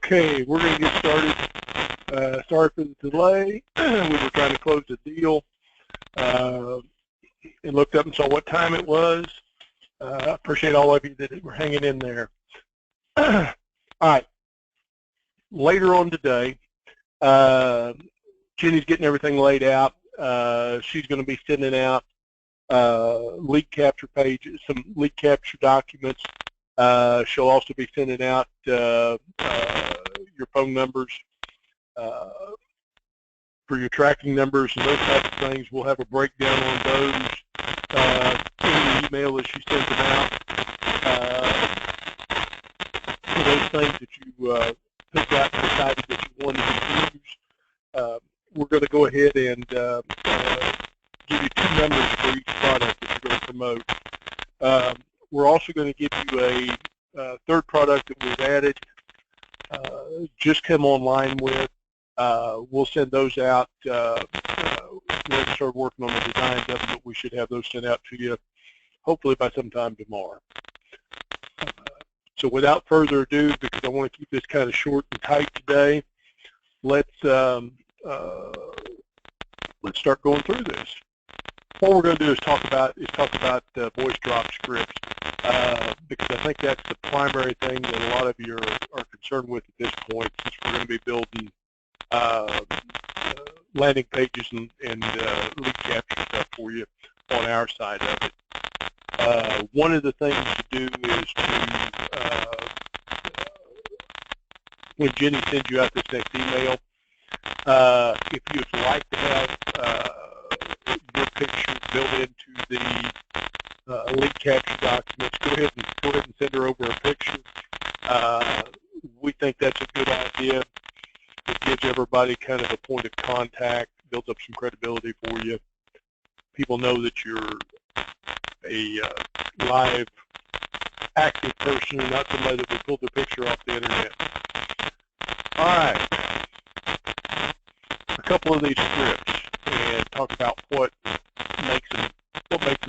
Okay, we're going to get started. Sorry for the delay. We were trying to close the deal and looked up and saw what time it was. I appreciate all of you that were hanging in there. All right. Later on today, Jenny's getting everything laid out. She's going to be sending out lead capture pages, some lead capture documents. She'll also be sending out your phone numbers for your tracking numbers and those types of things. We'll have a breakdown on those in the email as she sends them out. For those things that you picked out and decided that you wanted to use, we're going to go ahead and give you two numbers for each product that you're going to promote. We're also going to give you a third product that we've added, just come online with. We'll send those out. We haven't started working on the design of them, but we should have those sent out to you hopefully by sometime tomorrow. So without further ado, because I want to keep this kind of short and tight today, let's start going through this. What we're going to do is talk about voice drop scripts, because I think that's the primary thing that a lot of you are concerned with at this point, since we're going to be building landing pages and lead capture stuff for you on our side of it. One of the things to do is to, when Jenny sends you out this next email, if you'd like to have your picture built into the lead capture documents, go ahead and send her over a picture. We think that's a good idea. It gives everybody kind of a point of contact, builds up some credibility for you. People know that you're a live, active person, not somebody that would pull the picture off the internet. All right, a couple of these scripts, and talk about what makes them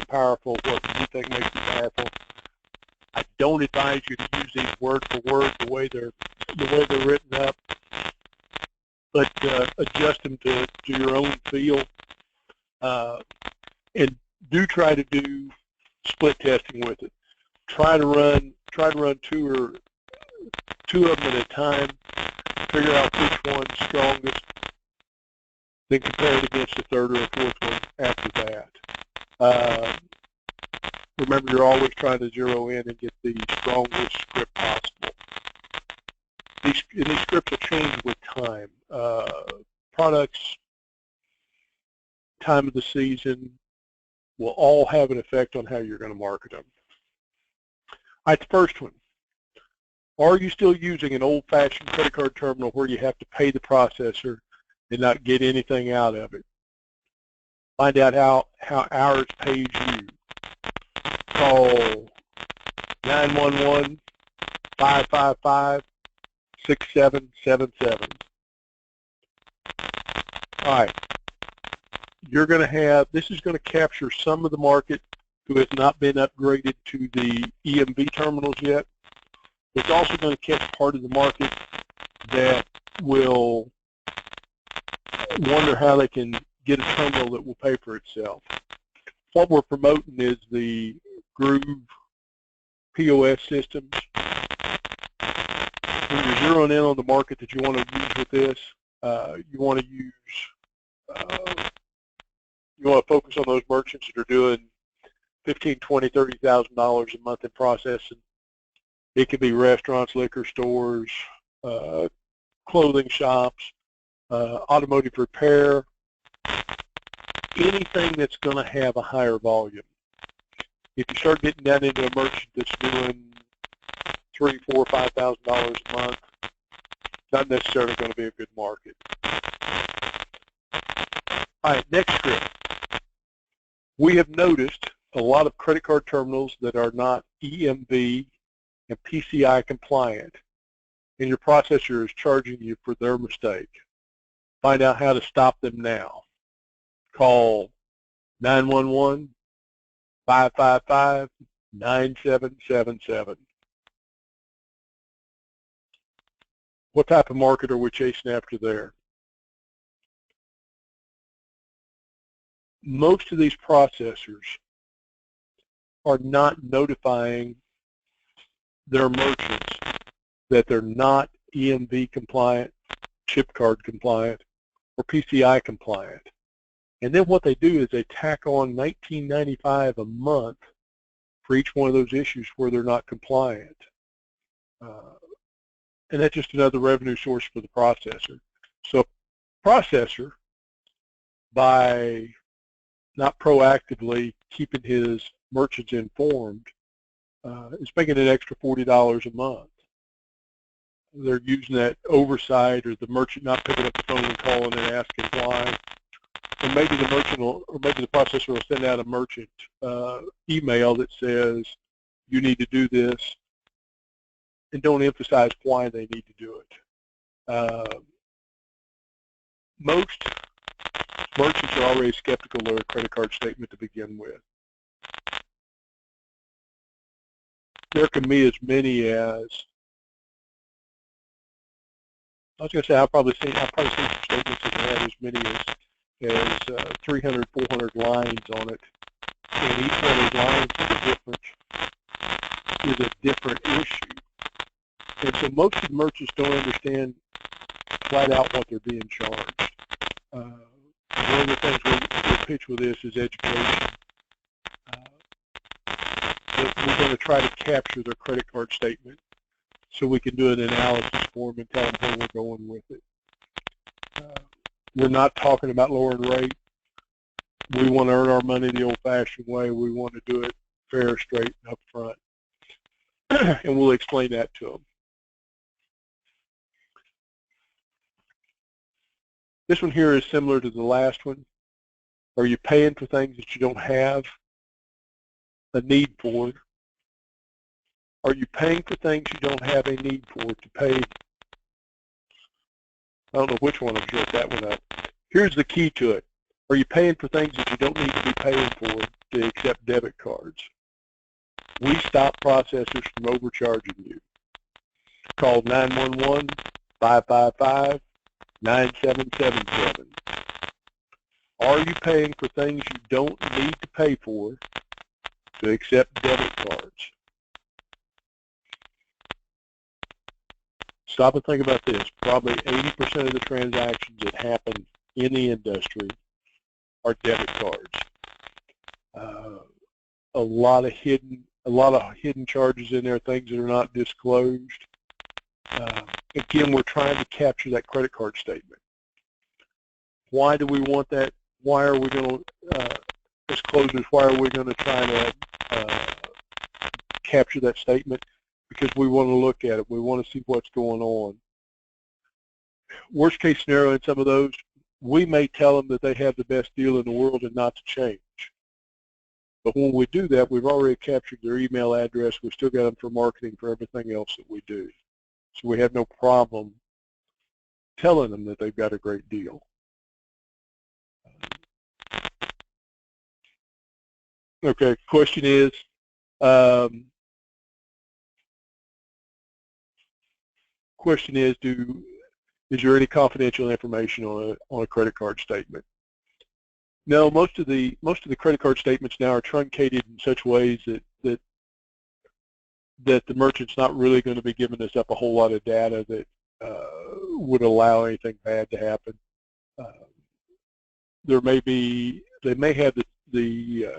powerful, what you think makes them powerful. I don't advise you to use these word for word the way they're written up, but adjust them to your own feel, and do try to do split testing with it. Try to run two of them at a time. Figure out which one's strongest, then compare it against the third or fourth one after that. Remember, you're always trying to zero in and get the strongest script possible. These scripts will change with time. Products, time of the season will all have an effect on how you're going to market them. All right, the first one. Are you still using an old-fashioned credit card terminal where you have to pay the processor and not get anything out of it? Find out how ours pays you. Call 911-555-6777. All right. You're going to have, this is going to capture some of the market who has not been upgraded to the EMV terminals yet. It's also going to catch part of the market that will wonder how they can get a terminal that will pay for itself. What we're promoting is the Groove POS systems. When you're zeroing in on the market that you want to use with this, you want to focus on those merchants that are doing $15,000, $20,000, $30,000 a month in processing. It could be restaurants, liquor stores, clothing shops, automotive repair, anything that's going to have a higher volume. If you start getting down into a merchant that's doing $3,000, $4,000, $5,000 a month, not necessarily going to be a good market. All right, next script. We have noticed a lot of credit card terminals that are not EMV and PCI compliant, and your processor is charging you for their mistake. Find out how to stop them now. Call 911-555-9777. What type of market are we chasing after there? Most of these processors are not notifying their merchants that they're not EMV compliant, chip card compliant, or PCI compliant. And then what they do is they tack on $19.95 a month for each one of those issues where they're not compliant. And that's just another revenue source for the processor. So processor, by not proactively keeping his merchants informed, is making an extra $40 a month. They're using that oversight, or the merchant not picking up the phone and calling and asking why. Or maybe the merchant will, or maybe the processor will send out a merchant email that says, you need to do this, and don't emphasize why they need to do it. Most merchants are already skeptical of their credit card statement to begin with. There can be as many as, I was going to say, I've probably seen some statements that have as many as 300, 400 lines on it, and each one of those lines is a different issue. And so most of the merchants don't understand flat out what they're being charged. One of the things we'll pitch with this is education. We're going to try to capture their credit card statement so we can do an analysis for them and tell them where we're going with it. We're not talking about lowering rate. We want to earn our money the old-fashioned way. We want to do it fair, straight, and up front. And we'll explain that to them. This one here is similar to the last one. Are you paying for things that you don't have a need for? Are you paying for things you don't have a need for to pay? I don't know which one I'm short that one up. Here's the key to it. Are you paying for things that you don't need to be paying for to accept debit cards? We stop processors from overcharging you. Call 911-555-9777. Are you paying for things you don't need to pay for to accept debit cards? Stop and think about this. Probably 80% of the transactions that happen in the industry are debit cards. A lot of hidden charges in there, things that are not disclosed. Again, we're trying to capture that credit card statement. Why do we want that? Why are we going to, as closers, why are we going to try to capture that statement? Because we want to look at it. We want to see what's going on. Worst case scenario in some of those, we may tell them that they have the best deal in the world and not to change. But when we do that, we've already captured their email address. We've still got them for marketing for everything else that we do. So we have no problem telling them that they've got a great deal. Okay, question is, is there any confidential information on a credit card statement? No, most of the credit card statements now are truncated in such ways that the merchant's not really going to be giving us up a whole lot of data that would allow anything bad to happen. They may have the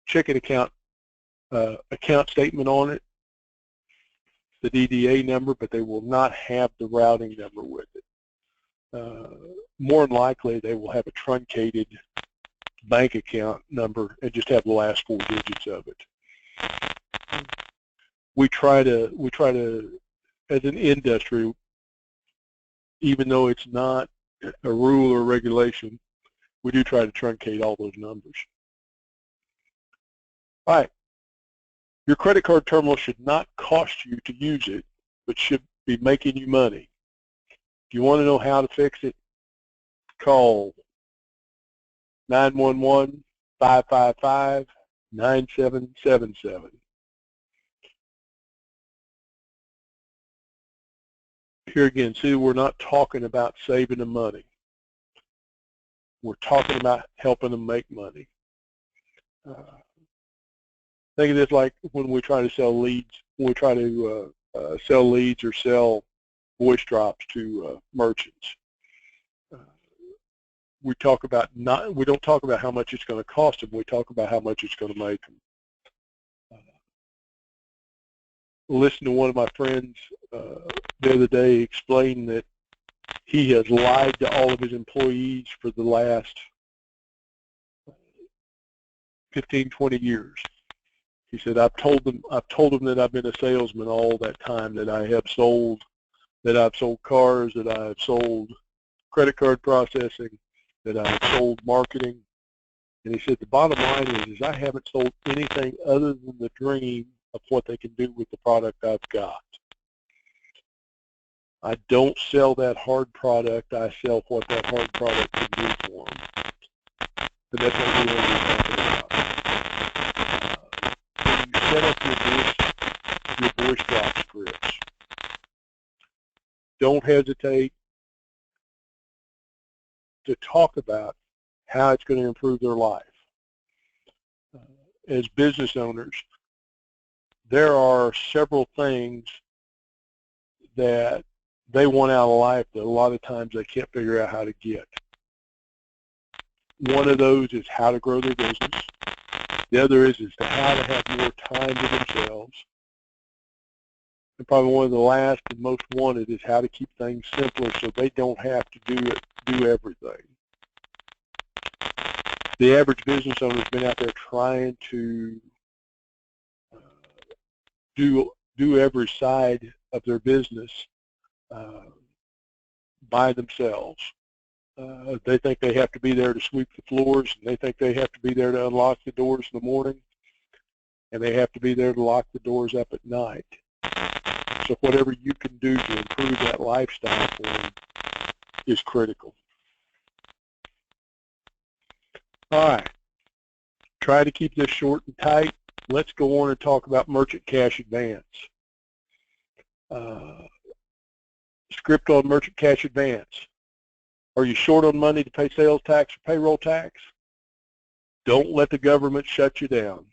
checking account statement on it, the DDA number, but they will not have the routing number with it. More than likely, they will have a truncated bank account number and just have the last 4 digits of it. We try to, as an industry, even though it's not a rule or regulation, we do try to truncate all those numbers. All right. Your credit card terminal should not cost you to use it, but should be making you money. If you want to know how to fix it, call 911-555-9777. Here again, see, we're not talking about saving them money. We're talking about helping them make money. Think of this like when we try to sell leads, when we try to sell leads or sell voice drops to merchants. We don't talk about how much it's going to cost them. We talk about how much it's going to make them. Listen to one of my friends the other day explain that he has lied to all of his employees for the last 15, 20 years. He said, I've told them that I've been a salesman all that time, that I've sold cars, that I've sold credit card processing, that I've sold marketing. And he said, the bottom line is I haven't sold anything other than the dream of what they can do with the product I've got. I don't sell that hard product. I sell what that hard product can do for them. And that's what we're really talking about. When you set up your voice drop scripts, don't hesitate to talk about how it's going to improve their life. As business owners, there are several things that they want out of life that a lot of times they can't figure out how to get. One of those is how to grow their business. The other is how to have more time to themselves. And probably one of the last and most wanted is how to keep things simpler so they don't have to do everything. The average business owner has been out there trying to do every side of their business by themselves. They think they have to be there to sweep the floors, and they think they have to be there to unlock the doors in the morning, and they have to be there to lock the doors up at night. So whatever you can do to improve that lifestyle for them is critical. All right, try to keep this short and tight. Let's go on and talk about merchant cash advance. Script on merchant cash advance. Are you short on money to pay sales tax or payroll tax? Don't let the government shut you down.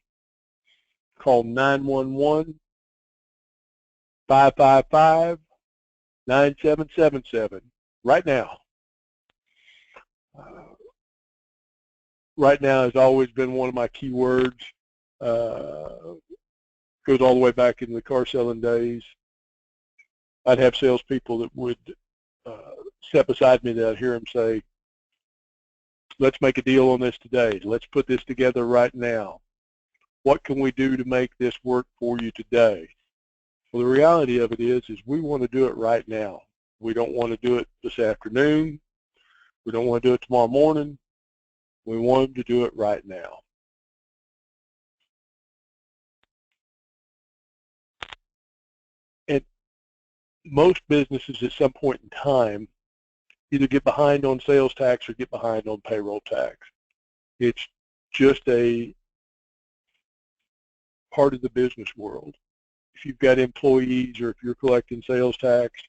Call 911-555-9777 right now. Right now has always been one of my key words. Goes all the way back into the car selling days. I'd have salespeople that would step beside me that I'd hear them say, let's make a deal on this today. Let's put this together right now. What can we do to make this work for you today? Well, the reality of it is we want to do it right now. We don't want to do it this afternoon. We don't want to do it tomorrow morning. We want to do it right now. And most businesses at some point in time either get behind on sales tax or get behind on payroll tax. It's just a part of the business world. If you've got employees or if you're collecting sales tax,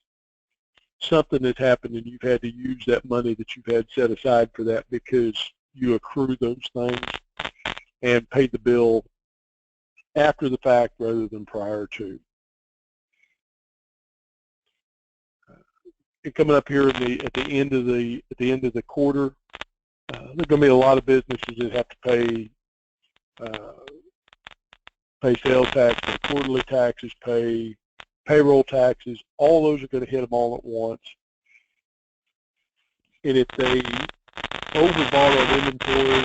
something has happened and you've had to use that money that you've had set aside for that because you accrue those things and pay the bill after the fact rather than prior to. And coming up here at the end of the quarter, there's going to be a lot of businesses that have to pay sales tax, pay quarterly taxes, pay payroll taxes. All those are going to hit them all at once. And if they overbought on inventory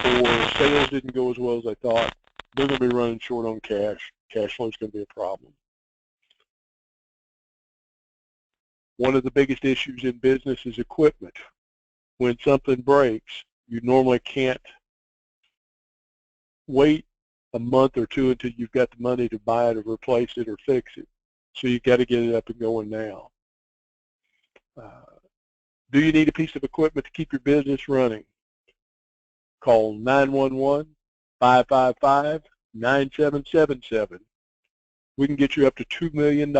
or sales didn't go as well as they thought, they're going to be running short on cash. Cash flow is going to be a problem. One of the biggest issues in business is equipment. When something breaks, you normally can't wait a month or two until you've got the money to buy it or replace it or fix it. So you've got to get it up and going now. Do you need a piece of equipment to keep your business running? Call 911-555-9777. We can get you up to $2 million.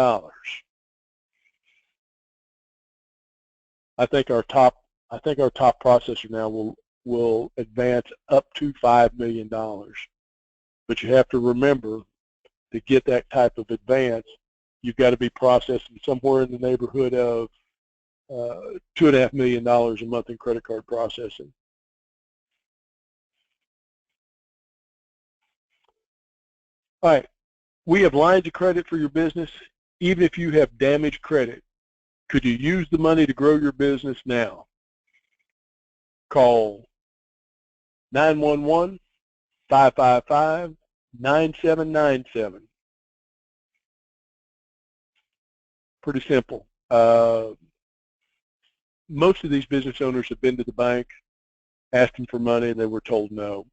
I think our top processor now will advance up to $5 million. But you have to remember, to get that type of advance, you've got to be processing somewhere in the neighborhood of $2.5 million a month in credit card processing. All right, we have lines of credit for your business. Even if you have damaged credit, could you use the money to grow your business now? Call 911-555-9797. Pretty simple. Most of these business owners have been to the bank, asking for money, and they were told no.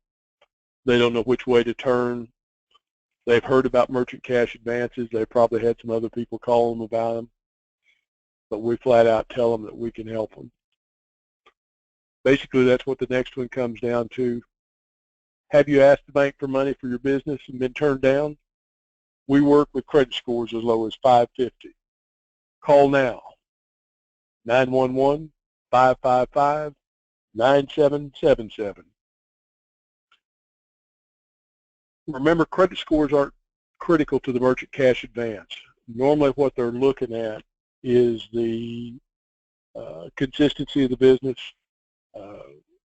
They don't know which way to turn. They've heard about merchant cash advances. They probably had some other people call them about them. But we flat out tell them that we can help them. Basically, that's what the next one comes down to. Have you asked the bank for money for your business and been turned down? We work with credit scores as low as 550. Call now, 911-555-9777. Remember, credit scores aren't critical to the merchant cash advance. Normally what they're looking at is the consistency of the business,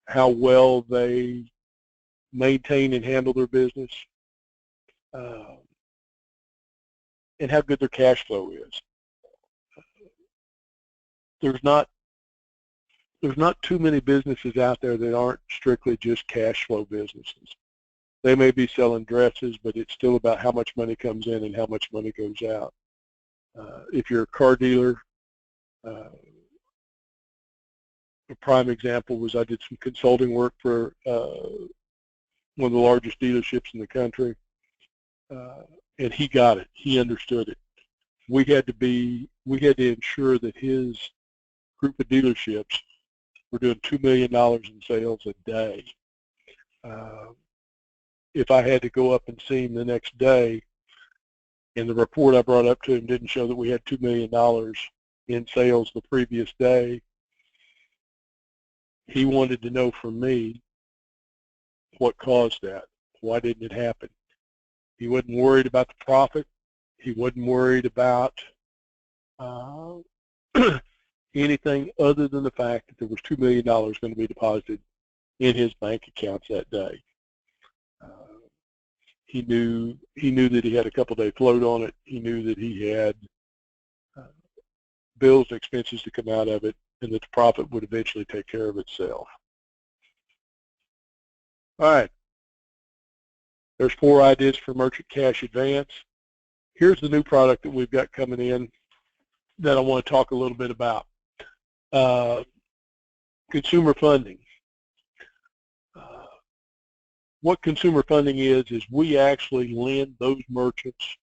how well they maintain and handle their business, and how good their cash flow is. There's not too many businesses out there that aren't strictly just cash flow businesses. They may be selling dresses, but it's still about how much money comes in and how much money goes out. If you're a car dealer, a prime example was I did some consulting work for one of the largest dealerships in the country, and he got it. He understood it. We had to ensure that his group of dealerships were doing $2 million in sales a day. If I had to go up and see him the next day, and the report I brought up to him didn't show that we had $2 million in sales the previous day, he wanted to know from me what caused that. Why didn't it happen? He wasn't worried about the profit. He wasn't worried about anything other than the fact that there was $2 million going to be deposited in his bank accounts that day. He knew that he had a couple day float on it. He knew that he had bills and expenses to come out of it, and that the profit would eventually take care of itself. All right. There's 4 ideas for merchant cash advance. Here's the new product that we've got coming in that I want to talk a little bit about. Consumer funding. What consumer funding is we actually lend those merchants,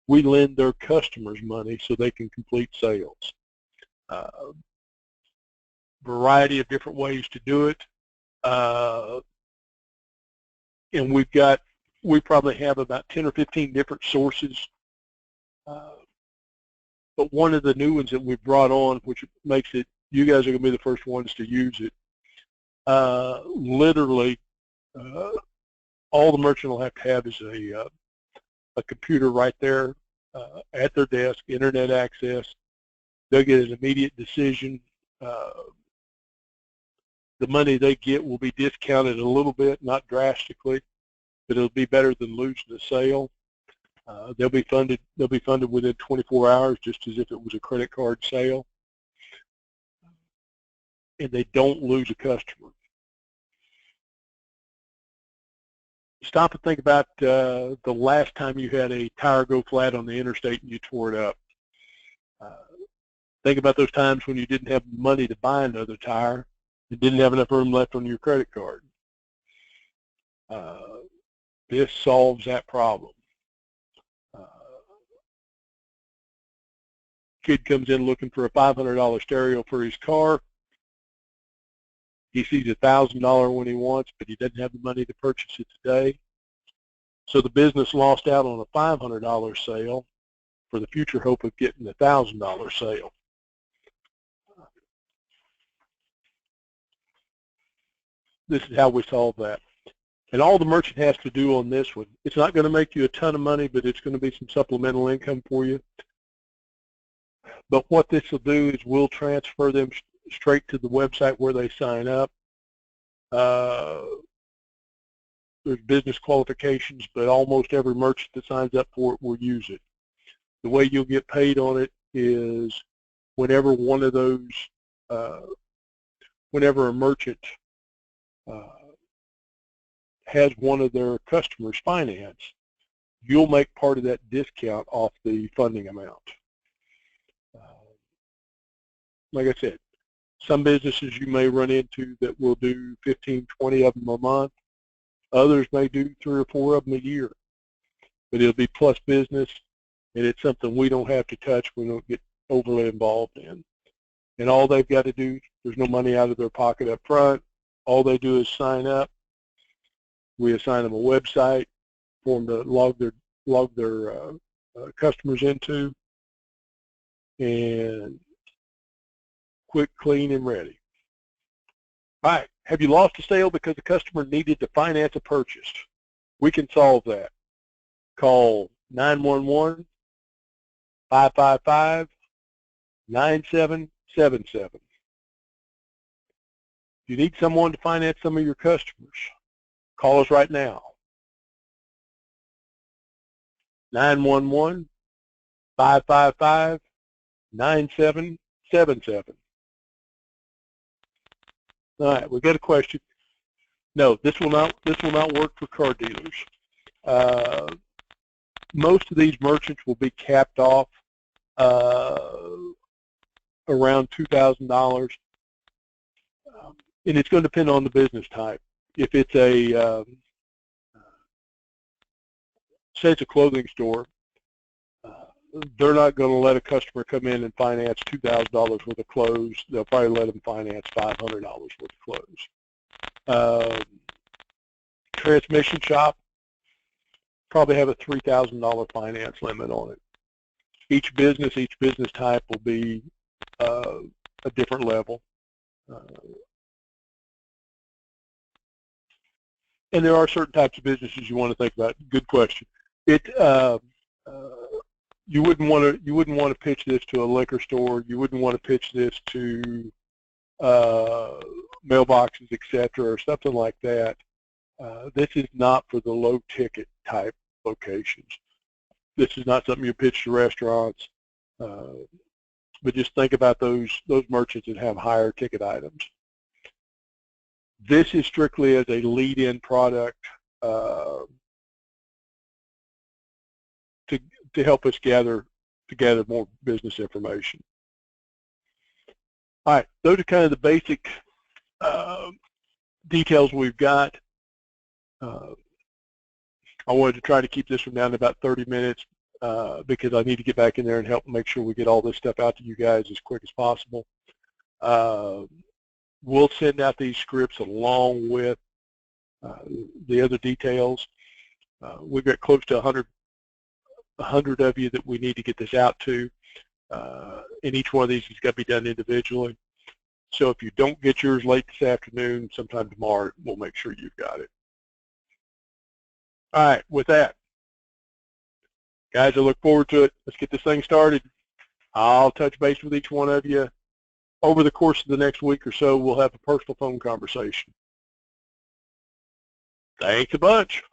we lend their customers money so they can complete sales. Variety of different ways to do it. And we probably have about 10 or 15 different sources. But one of the new ones that we've brought on, which makes it, you guys are going to be the first ones to use it. Literally, all the merchant will have to have is a computer right there at their desk, internet access. They'll get an immediate decision. The money they get will be discounted a little bit, not drastically, but it'll be better than losing the sale. They'll be funded within 24 hours, just as if it was a credit card sale, and they don't lose a customer. Stop and think about the last time you had a tire go flat on the interstate and you tore it up. Think about those times when you didn't have money to buy another tire and didn't have enough room left on your credit card. This solves that problem. Kid comes in looking for a $500 stereo for his car. He sees $1,000 when he wants, but he doesn't have the money to purchase it today. So the business lost out on a $500 sale for the future hope of getting a $1,000 sale. this is how we solve that. And all the merchant has to do on this one, it's not going to make you a ton of money, but it's going to be some supplemental income for you. But what this will do is we'll transfer them straight to the website where they sign up. There's business qualifications, but almost every merchant that signs up for it will use it. The way you'll get paid on it is whenever one of those, whenever a merchant has one of their customers finance, you'll make part of that discount off the funding amount. Like I said, some businesses you may run into that will do 15, 20 of them a month. Others may do 3 or 4 of them a year. But it'll be plus business, and it's something we don't have to touch. We don't get overly involved in. And all they've got to do, there's no money out of their pocket up front. All they do is sign up. We assign them a website for them to log their customers into, and quick, clean, and ready. All right, have you lost a sale because the customer needed to finance a purchase? We can solve that. Call 911-555-9777. If you need someone to finance some of your customers, call us right now. 911-555-9777. All right, we've got a question. No, this will not work for car dealers. Most of these merchants will be capped off around $2,000, and it's going to depend on the business type. If it's a say it's a clothing store, they're not going to let a customer come in and finance $2,000 worth of clothes. They'll probably let them finance $500 worth of clothes. Transmission shop probably have a $3,000 finance limit on it. Each business type will be a different level. And there are certain types of businesses you want to think about. Good question. You wouldn't want to pitch this to a liquor store. You wouldn't want to pitch this to mailboxes, etc., or something like that. This is not for the low ticket type locations. This is not something you pitch to restaurants. But just think about those merchants that have higher ticket items. This is strictly as a lead-in product to help us gather more business information. All right, those are kind of the basic details we've got. I wanted to try to keep this one down to about 30 minutes because I need to get back in there and help make sure we get all this stuff out to you guys as quick as possible. We'll send out these scripts along with the other details. We've got close to 100 of you that we need to get this out to, and each one of these has got to be done individually. So if you don't get yours late this afternoon, sometime tomorrow, we'll make sure you've got it. All right, with that, guys, I look forward to it. Let's get this thing started. I'll touch base with each one of you. Over the course of the next week or so, we'll have a personal phone conversation. Thanks a bunch.